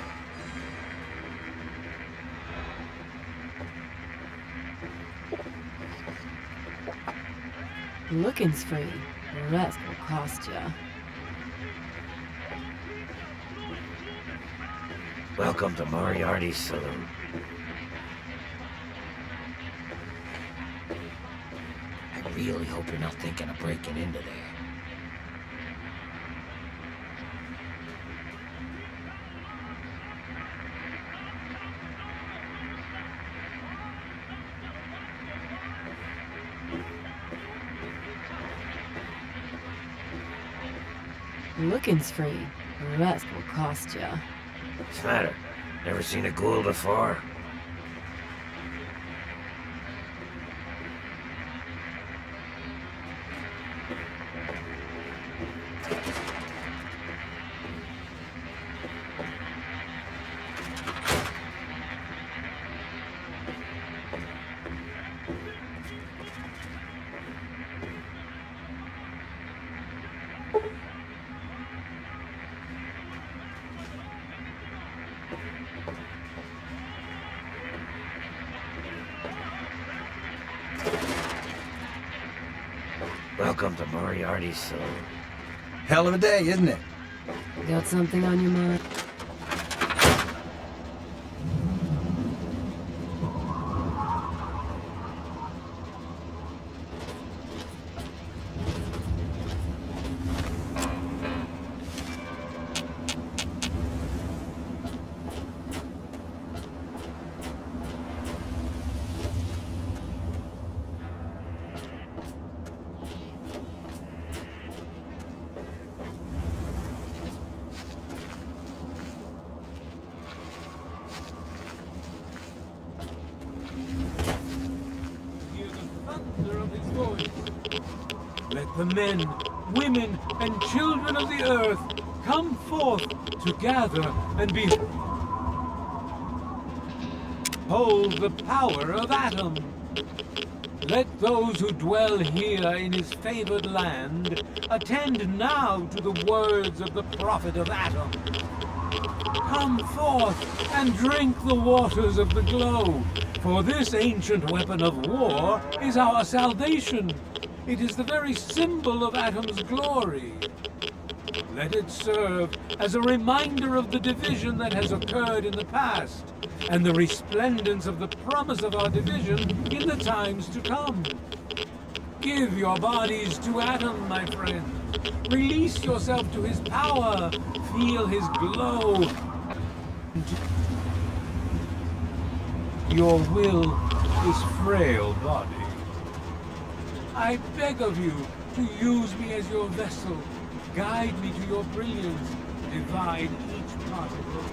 Looking's free. The rest will cost ya. Welcome to Moriarty's Saloon. I really hope you're not thinking of breaking into there. Looking's free. The rest will cost ya. What's the matter? Never seen a ghoul before? Welcome to Moriarty's soul. Hell of a day, isn't it? Got something on your mind? Let the men, women, and children of the earth come forth to gather and behold the power of Atom. Let those who dwell here in his favored land attend now to the words of the prophet of Atom. Come forth and drink the waters of the glow, for this ancient weapon of war is our salvation. It is the very symbol of Atom's glory. Let it serve as a reminder of the division that has occurred in the past, and the resplendence of the promise of our division in the times to come. Give your bodies to Atom, my friend. Release yourself to his power. Feel his glow. Your will is frail body. I beg of you to use me as your vessel. Guide me to your brilliance. Divide each particle.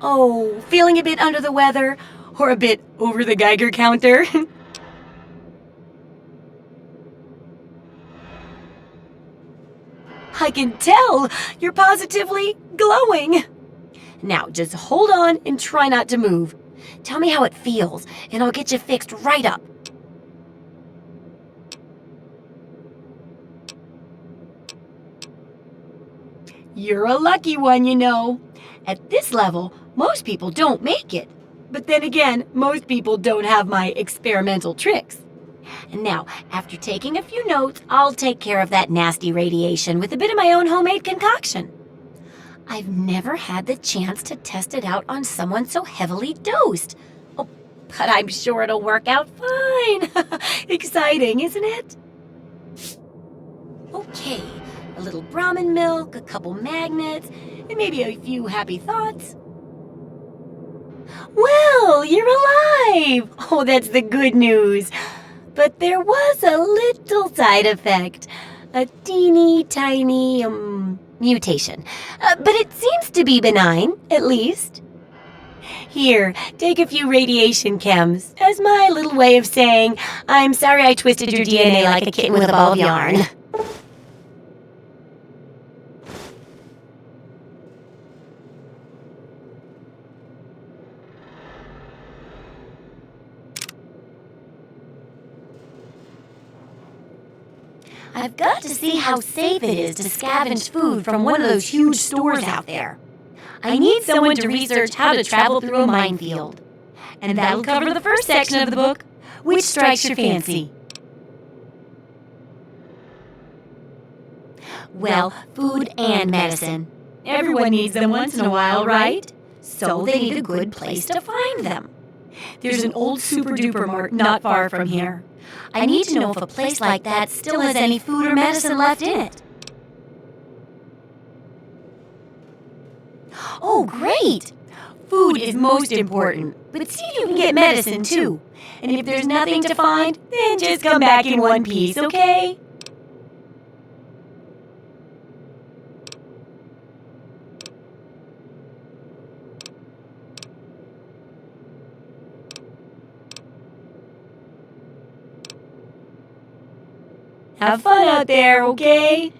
Oh, feeling a bit under the weather? Or a bit over the Geiger counter? I can tell! You're positively glowing! Now, just hold on and try not to move. Tell me how it feels, and I'll get you fixed right up. You're a lucky one, you know. At this level, most people don't make it. But then again, most people don't have my experimental tricks. And now, after taking a few notes, I'll take care of that nasty radiation with a bit of my own homemade concoction. I've never had the chance to test it out on someone so heavily dosed. Oh, but I'm sure it'll work out fine. Exciting, isn't it? Okay, a little Brahmin milk, a couple magnets, and maybe a few happy thoughts. Well, you're alive! Oh, that's the good news. But there was a little side effect. A teeny tiny, mutation. But it seems to be benign, at least. Here, take a few radiation chems as my little way of saying, I'm sorry I twisted your DNA like a kitten with a ball of yarn. I've got to see how safe it is to scavenge food from one of those huge stores out there. I need someone to research how to travel through a minefield. And that'll cover the first section of the book. Which strikes your fancy? Well, food and medicine. Everyone needs them once in a while, right? So they need a good place to find them. There's an old super-duper mart not far from here. I need to know if a place like that still has any food or medicine left in it. Oh, great! Food is most important, but see if you can get medicine too. And if there's nothing to find, then just come back in one piece, okay? Have fun out there, okay?